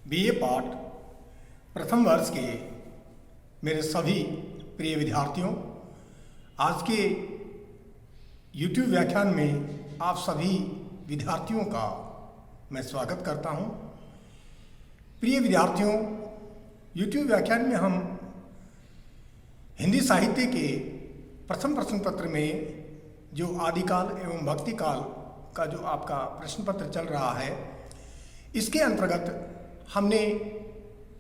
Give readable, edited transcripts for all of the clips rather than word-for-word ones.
BA पाठ प्रथम वर्ष के मेरे सभी प्रिय विद्यार्थियों, आज के YouTube व्याख्यान में आप सभी विद्यार्थियों का मैं स्वागत करता हूं। प्रिय विद्यार्थियों, YouTube व्याख्यान में हम हिंदी साहित्य के प्रथम प्रश्न पत्र में जो आदिकाल एवं भक्ति काल का जो आपका प्रश्न पत्र चल रहा है, इसके अंतर्गत हमने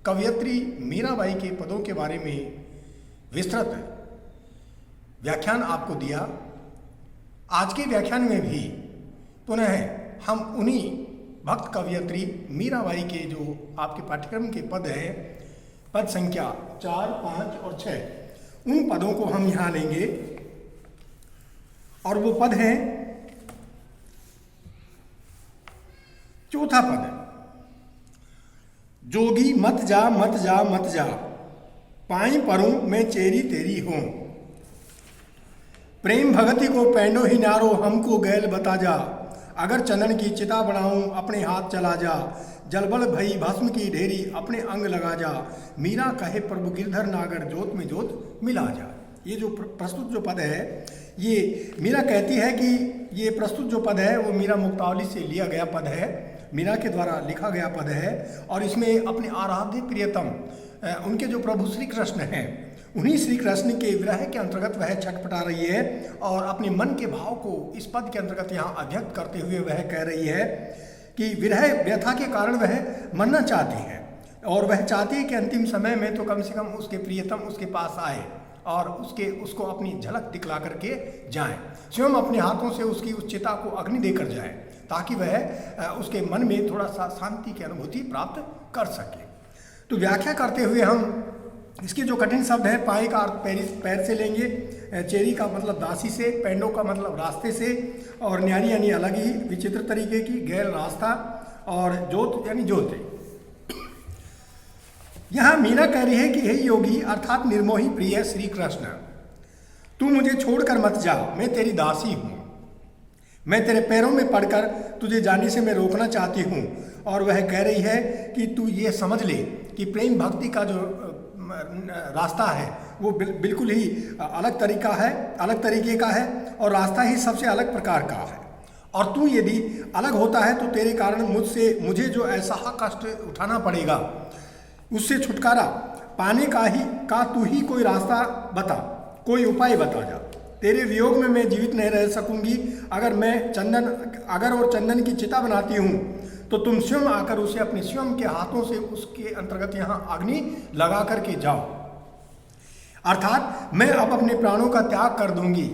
कवयित्री मीराबाई के पदों के बारे में विस्तृत व्याख्यान आपको दिया। आज के व्याख्यान में भी पुनः हम उन्हीं भक्त कवयित्री मीराबाई के जो आपके पाठ्यक्रम के पद हैं, पद संख्या 4, 5 और 6, उन पदों को हम यहाँ लेंगे। और वो पद हैं, चौथा पद, जोगी मत जा मत जा मत जा, पाई परूं मैं चेरी तेरी हूं, प्रेम भगति को पैंडो ही नारो हमको गैल बता जा, अगर चंदन की चिता बनाऊं अपने हाथ चला जा, जलबल भई भस्म की ढेरी अपने अंग लगा जा, मीरा कहे प्रभु गिरधर नागर जोत में जोत मिला जा। ये जो प्रस्तुत जो पद है, ये मीरा कहती है कि ये प्रस्तुत जो पद है वो मीरा मुक्तावली से लिया गया पद है, मीरा के द्वारा लिखा गया पद है। और इसमें अपने आराध्य प्रियतम उनके जो प्रभु श्री कृष्ण हैं, उन्हीं श्री कृष्ण के विरह के अंतर्गत वह छटपटा रही है और अपने मन के भाव को इस पद के अंतर्गत यहाँ अभिव्यक्त करते हुए वह कह रही है कि विरह व्यथा के कारण वह मरना चाहती है और वह चाहती है कि अंतिम समय में तो कम से कम उसके प्रियतम उसके पास आए और उसको अपनी झलक दिखला करके जाएं, स्वयं अपने हाथों से उसकी उस चिता को अग्नि देकर जाएं, ताकि वह उसके मन में थोड़ा सा शांति की अनुभूति प्राप्त कर सके। तो व्याख्या करते हुए हम इसके जो कठिन शब्द है, पाए का अर्थ पैर से लेंगे, चेरी का मतलब दासी से, पैंडो का मतलब रास्ते से, और न्यारी यानी अलग ही विचित्र तरीके की, गैर रास्ता, और जोत यानी जोते। यहाँ मीरा कह रही है कि हे योगी अर्थात निर्मोही प्रिय श्री कृष्ण, तू मुझे छोड़कर मत जा, मैं तेरी दासी हूँ, मैं तेरे पैरों में पड़कर तुझे जाने से मैं रोकना चाहती हूँ। और वह कह रही है कि तू ये समझ ले कि प्रेम भक्ति का जो रास्ता है वो बिल्कुल ही अलग तरीके का है और रास्ता ही सबसे अलग प्रकार का है। और तू यदि अलग होता है तो तेरे कारण मुझे जो ऐसा कष्ट उठाना पड़ेगा, उससे छुटकारा पाने का तू ही कोई रास्ता बता, कोई उपाय बता जा। तेरे वियोग में मैं जीवित नहीं रह सकूंगी। अगर और चंदन की चिता बनाती हूँ तो तुम स्वयं आकर उसे अपने स्वयं के हाथों से उसके अंतर्गत यहाँ अग्नि लगा करके जाओ। अर्थात मैं अब अपने प्राणों का त्याग कर दूंगी,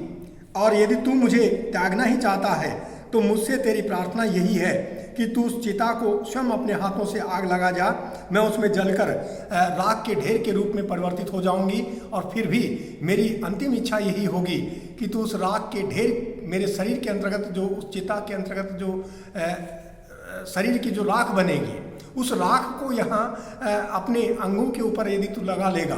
और यदि तू मुझे त्यागना ही चाहता है तो मुझसे तेरी प्रार्थना यही है कि तू उस चिता को स्वयं अपने हाथों से आग लगा जा। मैं उसमें जलकर राख के ढेर के रूप में परिवर्तित हो जाऊंगी, और फिर भी मेरी अंतिम इच्छा यही होगी कि तू उस राख के ढेर मेरे शरीर के अंतर्गत, जो उस चिता के अंतर्गत जो शरीर की जो राख बनेगी, उस राख को यहाँ अपने अंगों के ऊपर यदि तू लगा लेगा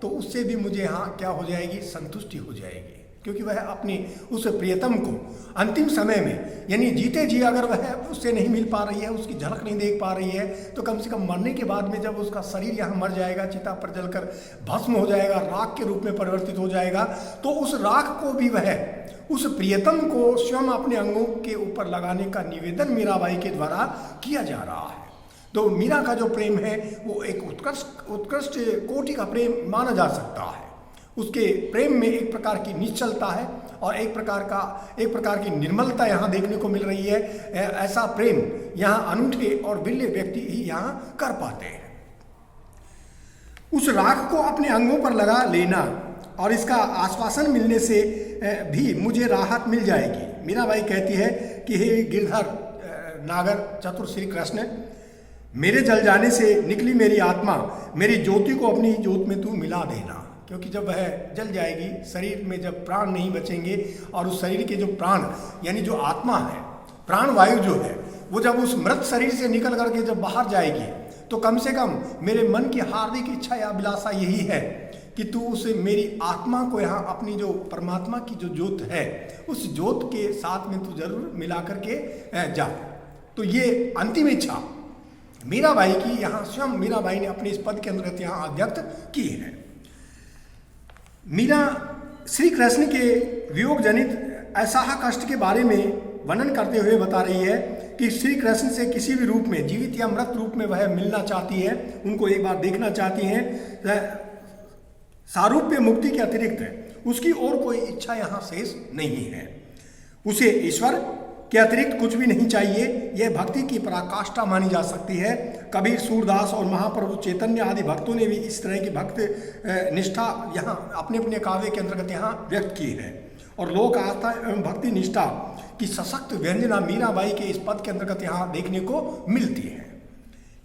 तो उससे भी मुझे यहाँ क्या हो जाएगी, संतुष्टि हो जाएगी। क्योंकि वह अपनी उस प्रियतम को अंतिम समय में, यानी जीते जी अगर वह उससे नहीं मिल पा रही है, उसकी झलक नहीं देख पा रही है, तो कम से कम मरने के बाद में जब उसका शरीर यहाँ मर जाएगा, चिता पर जलकर भस्म हो जाएगा, राख के रूप में परिवर्तित हो जाएगा, तो उस राख को भी वह उस प्रियतम को स्वयं अपने अंगों के ऊपर लगाने का निवेदन मीराबाई के द्वारा किया जा रहा है। तो मीरा का जो प्रेम है वो एक उत्कृष्ट कोटि का प्रेम माना जा सकता है। उसके प्रेम में एक प्रकार की निश्चलता है और एक प्रकार की निर्मलता यहाँ देखने को मिल रही है। ऐसा प्रेम यहाँ अनूठे और बिरले व्यक्ति ही यहाँ कर पाते हैं। उस राख को अपने अंगों पर लगा लेना और इसका आश्वासन मिलने से भी मुझे राहत मिल जाएगी। मीराबाई कहती है कि हे गिरधर नागर चतुर श्री कृष्ण, मेरे जल जाने से निकली मेरी आत्मा, मेरी ज्योति को अपनी ज्योत में तू मिला देना। क्योंकि जब वह जल जाएगी, शरीर में जब प्राण नहीं बचेंगे, और उस शरीर के जो प्राण यानी जो आत्मा है, प्राण वायु जो है, वो जब उस मृत शरीर से निकल करके जब बाहर जाएगी, तो कम से कम मेरे मन की हार्दिक इच्छा या अभिलाषा यही है कि तू उसे मेरी आत्मा को यहाँ अपनी जो परमात्मा की जो ज्योत है, उस ज्योत के साथ में तू जरूर मिला करके जा। तो ये अंतिम इच्छा मीराबाई की यहाँ स्वयं मीराबाई ने अपने इस पद के अंतर्गत यहाँ अभिव्यक्त की है। मीरा श्री कृष्ण के वियोग जनित असह कष्ट के बारे में वर्णन करते हुए बता रही है कि श्री कृष्ण से किसी भी रूप में, जीवित या मृत रूप में वह मिलना चाहती है, उनको एक बार देखना चाहती हैं। सारूप्य मुक्ति के अतिरिक्त उसकी और कोई इच्छा यहाँ शेष नहीं है। उसे ईश्वर के अतिरिक्त कुछ भी नहीं चाहिए। यह भक्ति की पराकाष्ठा मानी जा सकती है। कबीर, सूरदास और महाप्रभु चैतन्य आदि भक्तों ने भी इस तरह की भक्त निष्ठा यहाँ अपने अपने काव्य के अंतर्गत यहाँ व्यक्त की है। और लोक आस्था एवं भक्ति निष्ठा की सशक्त व्यंजना मीराबाई के इस पद के अंतर्गत यहाँ देखने को मिलती है।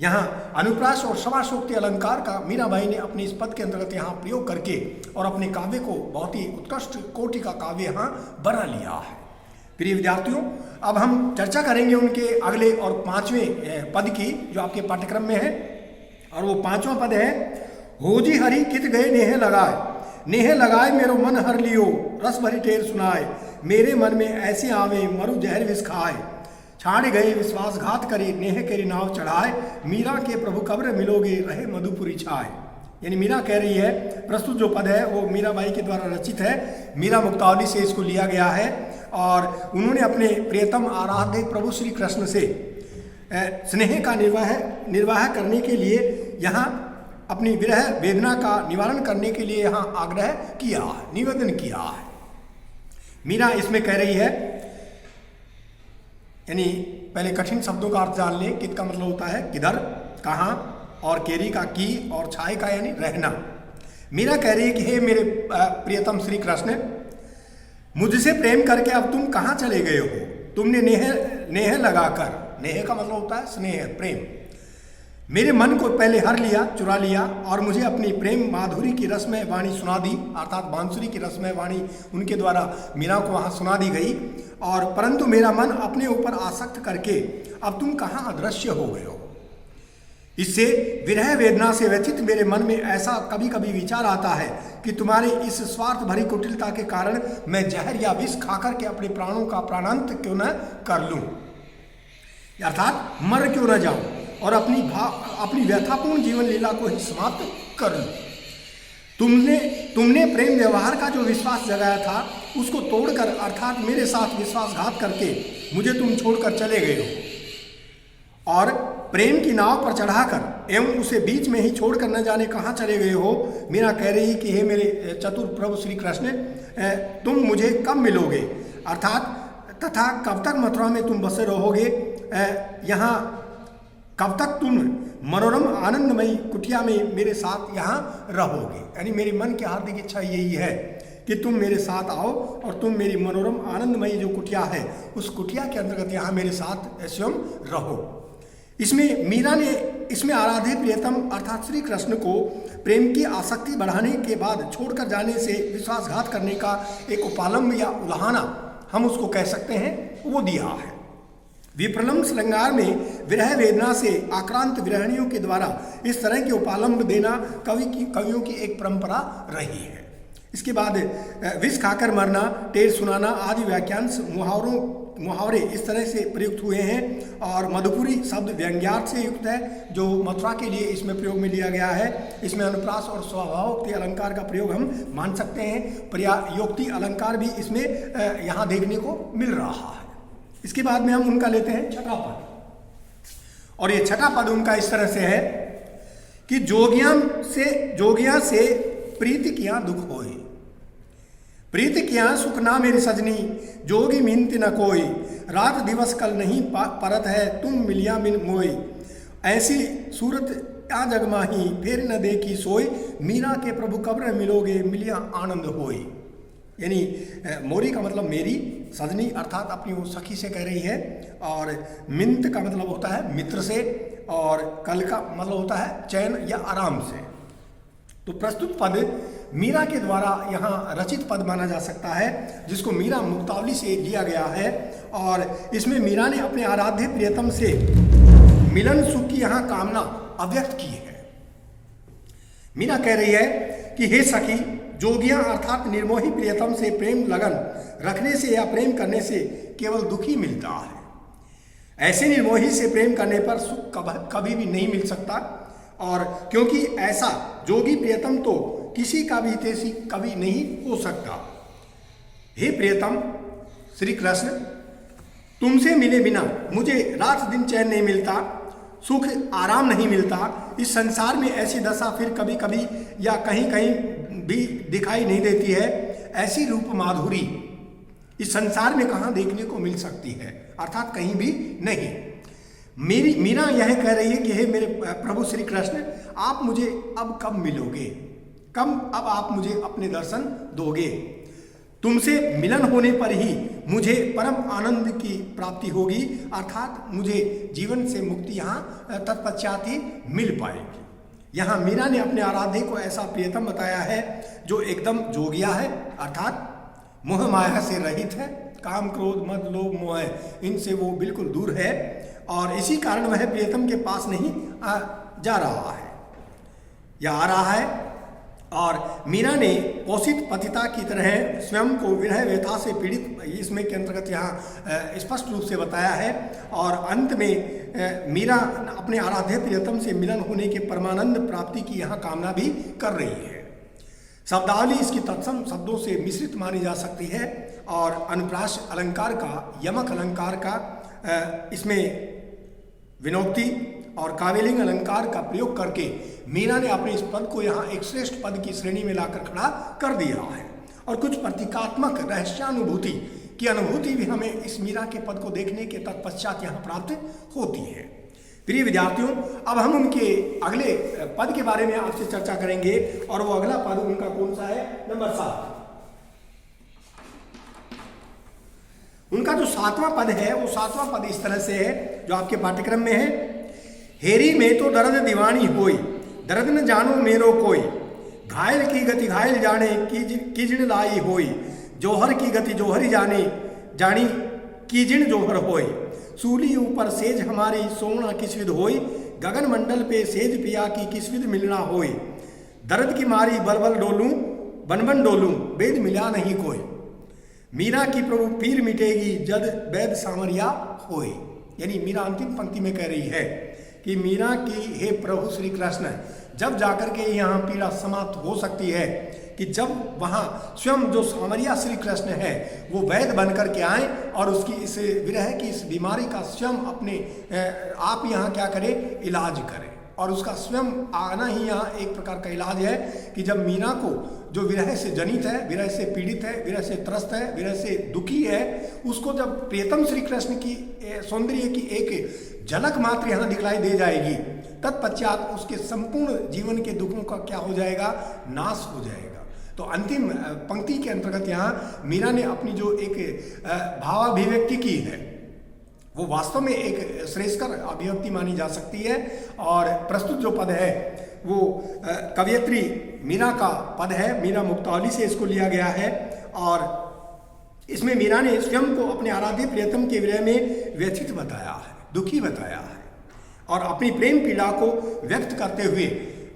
यहाँ अनुप्रास और समासोक्ति अलंकार का मीराबाई ने अपने इस पद के अंतर्गत यहाँ प्रयोग करके और अपने काव्य को बहुत ही उत्कृष्ट कोटि का काव्य यहाँ बना लिया है। प्रिय विद्यार्थियों, अब हम चर्चा करेंगे उनके अगले और 5वें पद की, जो आपके पाठ्यक्रम में है। और वो 5वां पद है, होजी हरि कित गए नेह लगाए मेरो मन हर लियो, रस भरी टेर सुनाए, मेरे मन में ऐसे आवे मरु जहर विष खाए, छाड़ गए विश्वासघात करे नेह केरी नाव चढ़ाए, मीरा के प्रभु कब्र मिलोगे रहे मधुपुरी छाए। यानी मीरा कह रही है, प्रस्तुत जो पद है वो मीराबाई के द्वारा रचित है, मीरा मुक्तावली से इसको लिया गया है। और उन्होंने अपने प्रियतम आराध्य प्रभु श्री कृष्ण से स्नेह का निर्वाह करने के लिए यहाँ अपनी विरह वेदना का निवारण करने के लिए यहाँ आग्रह किया, निवेदन किया है। मीरा इसमें कह रही है, यानी पहले कठिन शब्दों का अर्थ जान लें। कित का मतलब होता है किधर, कहाँ, और केरी का की, और छाए का यानी रहना। मीरा कह रही है कि हे मेरे प्रियतम श्री कृष्ण, मुझसे प्रेम करके अब तुम कहाँ चले गए हो। तुमने नेह लगाकर, नेह का मतलब होता है स्नेह, प्रेम, मेरे मन को पहले हर लिया, चुरा लिया, और मुझे अपनी प्रेम माधुरी की रसमय वाणी सुना दी, अर्थात बांसुरी की रसमय वाणी उनके द्वारा मीरा को वहाँ सुना दी गई। और परंतु मेरा मन अपने ऊपर आसक्त करके अब तुम कहाँ अदृश्य हो गए हो। इससे विरह वेदना से व्यथित मेरे मन में ऐसा कभी कभी विचार आता है कि तुम्हारे इस स्वार्थ भरी कुटिलता के कारण मैं जहर या विष खाकर के अपने प्राणों का प्राणांत क्यों न कर लूं, अर्थात मर क्यों न जाऊं और अपनी व्यथापूर्ण जीवन लीला को ही समाप्त कर लूं। तुमने प्रेम व्यवहार का जो विश्वास जगाया था उसको तोड़कर, अर्थात मेरे साथ विश्वासघात करके मुझे तुम छोड़कर चले गए हो, और प्रेम की नाव पर चढ़ाकर एवं उसे बीच में ही छोड़कर न जाने कहाँ चले गए हो। मीरा कह रही कि हे मेरे चतुर प्रभु श्री कृष्ण, तुम मुझे कब मिलोगे, अर्थात तथा कब तक मथुरा में तुम बसे रहोगे, यहाँ कब तक तुम मनोरम आनंदमयी कुटिया में मेरे साथ यहाँ रहोगे। यानी मेरी मन की हार्दिक इच्छा यही है कि तुम मेरे साथ आओ और तुम मेरी मनोरम आनंदमयी जो कुटिया है उस कुटिया के अंतर्गत यहाँ मेरे साथ स्वयं रहो। इसमें मीरा ने इसमें आराध्य प्रियतम अर्थात श्री कृष्ण को प्रेम की आसक्ति बढ़ाने के बाद छोड़कर जाने से विश्वासघात करने का एक उपालंब या उल्हाना हम उसको कह सकते हैं, वो दिया है। विप्रलम्ब श्रृंगार में विरह वेदना से आक्रांत विरहणियों के द्वारा इस तरह के उपालंब देना कवियों की एक परंपरा रही है। इसके बाद विष खाकर मरना, टेर सुनाना आदि वाक्यांश मुहावरे इस तरह से प्रयुक्त हुए हैं। और मधुपुरी शब्द व्यंग्यार्थ से युक्त है, जो मथुरा के लिए इसमें प्रयोग में लिया गया है। इसमें अनुप्रास और स्वभावोक्ति अलंकार का प्रयोग हम मान सकते हैं। पर्यायोक्ति अलंकार भी इसमें यहाँ देखने को मिल रहा है। इसके बाद में हम उनका लेते हैं छठा पद, और ये छठा पद उनका इस तरह से है कि जोगिया से प्रीति किया दुख होए, प्रीति किया सुख ना मेरी सजनी, जोगी मिनति न कोई, रात दिवस कल नहीं परत है तुम मिलिया मिन मोई, ऐसी सूरत आ जगमाही फिर न देखी सोई, मीरा के प्रभु कब्र मिलोगे मिलिया आनंद होई। यानी मोरी का मतलब मेरी, सजनी अर्थात अपनी वो सखी से कह रही है, और मिंत का मतलब होता है मित्र से, और कल का मतलब होता है चैन या आराम से। तो प्रस्तुत पद मीरा के द्वारा यहाँ रचित पद माना जा सकता है, जिसको मीरा मुक्तावली से लिया गया है। और इसमें मीरा ने अपने आराध्य प्रियतम से मिलन सुख की यहाँ कामना अव्यक्त की है। मीरा कह रही है कि हे सखी, जोगियां अर्थात निर्मोही प्रियतम से प्रेम लगन रखने से या प्रेम करने से केवल दुखी मिलता है। ऐसे निर्मोही से प्रेम करने पर सुख कभी भी नहीं मिल सकता, और क्योंकि ऐसा जोगी प्रियतम तो किसी का भी हितैषी कभी नहीं हो सकता। हे प्रियतम श्री कृष्ण, तुमसे मिले बिना मुझे रात दिन चैन नहीं मिलता, सुख आराम नहीं मिलता। इस संसार में ऐसी दशा फिर कभी कभी या कहीं कहीं भी दिखाई नहीं देती है। ऐसी रूप माधुरी इस संसार में कहाँ देखने को मिल सकती है, अर्थात कहीं भी नहीं। मीरा यह कह रही है कि हे मेरे प्रभु श्री कृष्ण, आप मुझे अब कब मिलोगे, कब अब आप मुझे अपने दर्शन दोगे। तुमसे मिलन होने पर ही मुझे परम आनंद की प्राप्ति होगी, अर्थात मुझे जीवन से मुक्ति यहाँ तत्पश्चात ही मिल पाएगी। यहाँ मीरा ने अपने आराध्य को ऐसा प्रियतम बताया है जो एकदम जोगिया है, अर्थात मोह माया से रहित है, काम क्रोध मद लोभ मोह इनसे वो बिल्कुल दूर है, और इसी कारण वह प्रियतम के पास नहीं जा रहा है या आ रहा है। और मीरा ने पोषित पतिता की तरह स्वयं को विरह व्यथा से पीड़ित इसमें के अंतर्गत यहाँ स्पष्ट रूप से बताया है। और अंत में मीरा अपने आराध्य प्रियतम से मिलन होने के परमानंद प्राप्ति की यहाँ कामना भी कर रही है। शब्दावली इसकी तत्सम शब्दों से मिश्रित मानी जा सकती है, और अनुप्रास अलंकार का, यमक अलंकार का इसमें विनोक्ति और काव्यलिंग अलंकार का प्रयोग करके मीरा ने अपने इस पद को यहाँ एक श्रेष्ठ पद की श्रेणी में लाकर खड़ा कर दिया है। और कुछ प्रतीकात्मक रहस्यानुभूति की अनुभूति भी हमें इस मीरा के पद को देखने के तत्पश्चात यहाँ प्राप्त होती है। प्रिय विद्यार्थियों, अब हम उनके अगले पद के बारे में आपसे चर्चा करेंगे, और वो अगला पद उनका कौन सा है, नंबर 7। उनका जो 7वां पद है वो 7वां पद इस तरह से है जो आपके पाठ्यक्रम में है। हेरी में तो दर्द दीवानी होई, दर्द न जानो मेरो कोई, घायल की गति घायल जाने कीजिण लाई होई, जोहर की गति जोहरी जाने जानी कीजिण जोहर होई, सूली ऊपर सेज हमारी सोना किसविद होई, गगन मंडल पे सेज पिया की किसविद मिलना होई, दर्द की मारी बलबल डोलूं बनबन डोलूं वेद मिला नहीं कोई, मीरा की प्रभु पीर मिटेगी जद वैद सामरिया होई। यानी मीरा अंतिम पंक्ति में कह रही है कि मीरा की हे प्रभु श्री कृष्ण, जब जाकर के यहाँ पीड़ा समाप्त हो सकती है कि जब वहाँ स्वयं जो सामरिया श्री कृष्ण है वो वैद्य बन करके आए और उसकी इस विरह की इस बीमारी का स्वयं अपने आप यहाँ क्या करें, इलाज करें। और उसका स्वयं आना ही यहाँ एक प्रकार का इलाज है कि जब मीरा को जो विरह से जनित है, विरह से पीड़ित है, विरह से त्रस्त है, विरह से दुखी है, उसको जब प्रियतम श्री कृष्ण की सौंदर्य की एक झलक मात्र यहाँ दिखलाई दे जाएगी, तत्पश्चात उसके संपूर्ण जीवन के दुखों का क्या हो जाएगा, नाश हो जाएगा। तो अंतिम पंक्ति के अंतर्गत यहाँ मीरा ने अपनी जो एक भावाभिव्यक्ति की है वो वास्तव में एक श्रेष्ठकर अभिव्यक्ति मानी जा सकती है। और प्रस्तुत जो पद है वो कवयित्री मीरा का पद है, मीरा मुक्तावली से इसको लिया गया है। और इसमें मीरा ने स्वयं को अपने आराध्य प्रियतम के विरह में व्यथित बताया है, दुखी बताया है, और अपनी प्रेम पीड़ा को व्यक्त करते हुए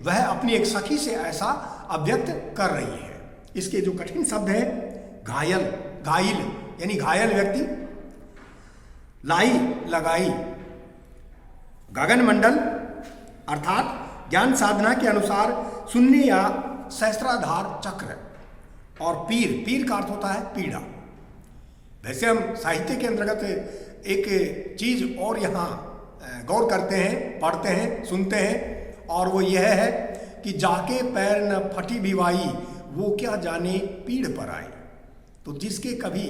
वह अपनी एक सखी से ऐसा अभिव्यक्त कर रही है। इसके जो कठिन शब्द है, घायल, घायल यानी घायल व्यक्ति, लाई लगाई, गगन मंडल अर्थात ज्ञान साधना के अनुसार शून्य या सहस्त्राधार चक्र, और पीर, पीर का अर्थ होता है पीड़ा। वैसे हम साहित्य के अंतर्गत एक चीज और यहाँ गौर करते हैं, पढ़ते हैं, सुनते हैं, और वो यह है कि जाके पैर न फटी बिवाई, वो क्या जाने पीड़ पर आई। तो जिसके कभी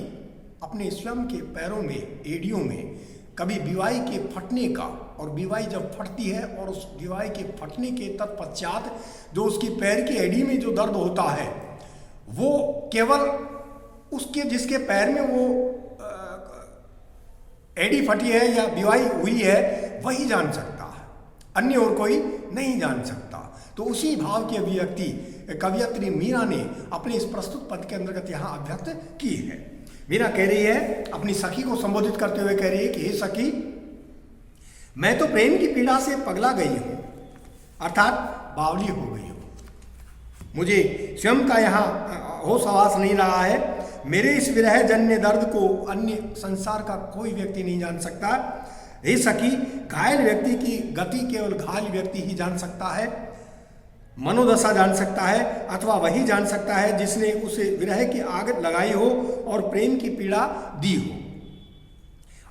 अपने स्वयं के पैरों में, एड़ियों में कभी बिवाई के फटने का, और बिवाई जब फटती है और उस बिवाई के फटने के तत्पश्चात जो उसकी पैर की एड़ी में जो दर्द होता है वो केवल उसके जिसके पैर में वो एड़ी फटी है या बिवाई हुई है वही जान सकता है, अन्य और कोई नहीं जान सकता। तो उसी भाव की अभिव्यक्ति कवयित्री मीरा ने अपने इस प्रस्तुत पद के अंतर्गत यहाँ अभिव्यक्त की है। मीरा कह रही है, अपनी सखी को संबोधित करते हुए कह रही है कि हे सखी, मैं तो प्रेम की पीड़ा से पगला गई हूँ, अर्थात बावली हो गई हूँ। मुझे स्वयं का यहाँ होश आवास नहीं रहा है। मेरे इस विरह जन्य दर्द को अन्य संसार का कोई व्यक्ति नहीं जान सकता। हे सखी, घायल व्यक्ति की गति केवल घायल व्यक्ति ही जान सकता है, मनोदशा जान सकता है, अथवा वही जान सकता है जिसने उसे विरह की आग लगाई हो और प्रेम की पीड़ा दी हो।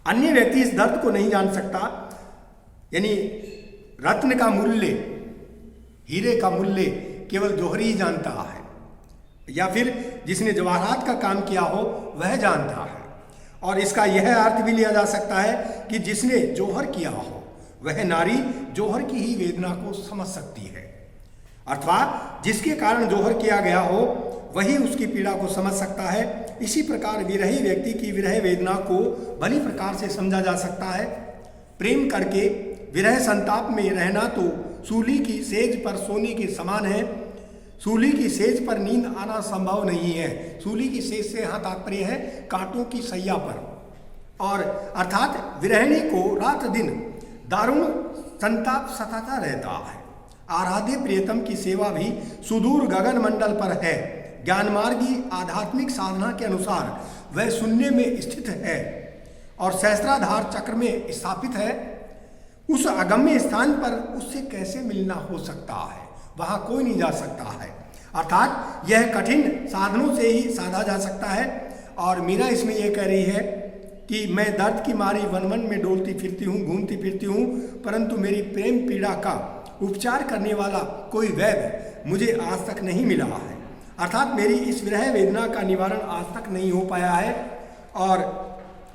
अन्य व्यक्ति इस दर्द को नहीं जान सकता। यानी रत्न का मूल्य, हीरे का मूल्य केवल जौहरी ही जानता है, या फिर जिसने जवाहरात का काम किया हो वह जानता है। और इसका यह अर्थ भी लिया जा सकता है कि जिसने जौहर किया हो वह नारी जौहर की ही वेदना को समझ सकती है, अर्थात जिसके कारण जौहर किया गया हो वही उसकी पीड़ा को समझ सकता है। इसी प्रकार विरही व्यक्ति की विरह वेदना को भली प्रकार से समझा जा सकता है। प्रेम करके विरह संताप में रहना तो सूली की सेज पर सोने के समान है। सूली की सेज पर नींद आना संभव नहीं है। सूली की सेज से यहाँ तात्पर्य है कांटों की सैया पर। और अर्थात विरहिणी को रात दिन दारुण संताप सताता रहता है। आराध्य प्रियतम की सेवा भी सुदूर गगन मंडल पर है। ज्ञानमार्गी आध्यात्मिक साधना के अनुसार वह शून्य में स्थित है और सहस्त्राधार चक्र में स्थापित है। उस अगम्य स्थान पर उससे कैसे मिलना हो सकता है? वहां कोई नहीं जा सकता है। अर्थात यह कठिन साधनों से ही साधा जा सकता है। और मीरा इसमें यह कह रही है कि मैं दर्द की मारी वन वन में डोलती फिरती हूँ, घूमती फिरती हूँ, परंतु मेरी प्रेम पीड़ा का उपचार करने वाला कोई वैद्य मुझे आज तक नहीं मिला है। अर्थात मेरी इस विरह वेदना का निवारण आज तक नहीं हो पाया है। और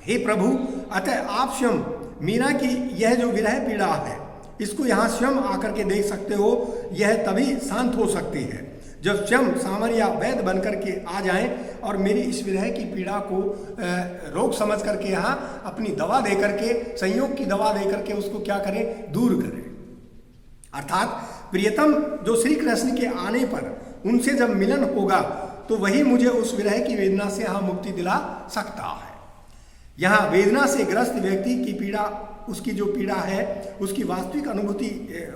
हे प्रभु, अतः आप स्वयं मीरा की यह जो विरह पीड़ा है इसको यहाँ स्वयं आकर के देख सकते हो। यह तभी शांत हो सकती है जब स्वयं सामर या वैद्य बनकर के आ जाएं और मेरी इस विरह की पीड़ा को रोग समझ करके यहाँ अपनी दवा दे करके, संयोग की दवा दे करके उसको क्या करें, दूर करें। अर्थात प्रियतम जो श्री कृष्ण के आने पर उनसे जब मिलन होगा तो वही मुझे उस विरह की वेदना से यहाँ मुक्ति दिला सकता है। यहाँ वेदना से ग्रस्त व्यक्ति की पीड़ा, उसकी जो पीड़ा है उसकी वास्तविक अनुभूति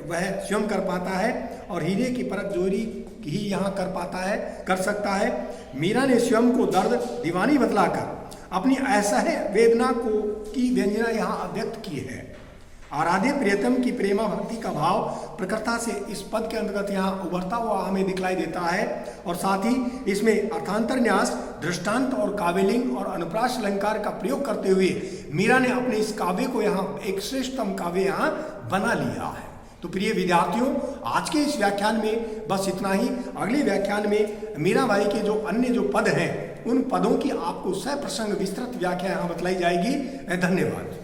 वह स्वयं कर पाता है और हीरे की परख जोरी ही यहाँ कर पाता है, कर सकता है। मीरा ने स्वयं को दर्द दीवानी बतलाकर अपनी असह्य वेदना को की व्यंजना यहाँ व्यक्त की है। आराध्य प्रियतम की प्रेमा भक्ति का भाव प्रकटता से इस पद के अंतर्गत यहाँ उभरता हुआ हमें दिखलाई देता है। और साथ ही इसमें अर्थांतर न्यास, दृष्टांत और काव्यलिंग और अनुप्रास अलंकार का प्रयोग करते हुए मीरा ने अपने इस काव्य को यहाँ एक श्रेष्ठतम काव्य यहाँ बना लिया है। तो प्रिय विद्यार्थियों, आज के इस व्याख्यान में बस इतना ही। अगले व्याख्यान में मीराबाई के जो अन्य जो पद हैं उन पदों की आपको सप्रसंग विस्तृत व्याख्या यहाँ बतलाई जाएगी। धन्यवाद।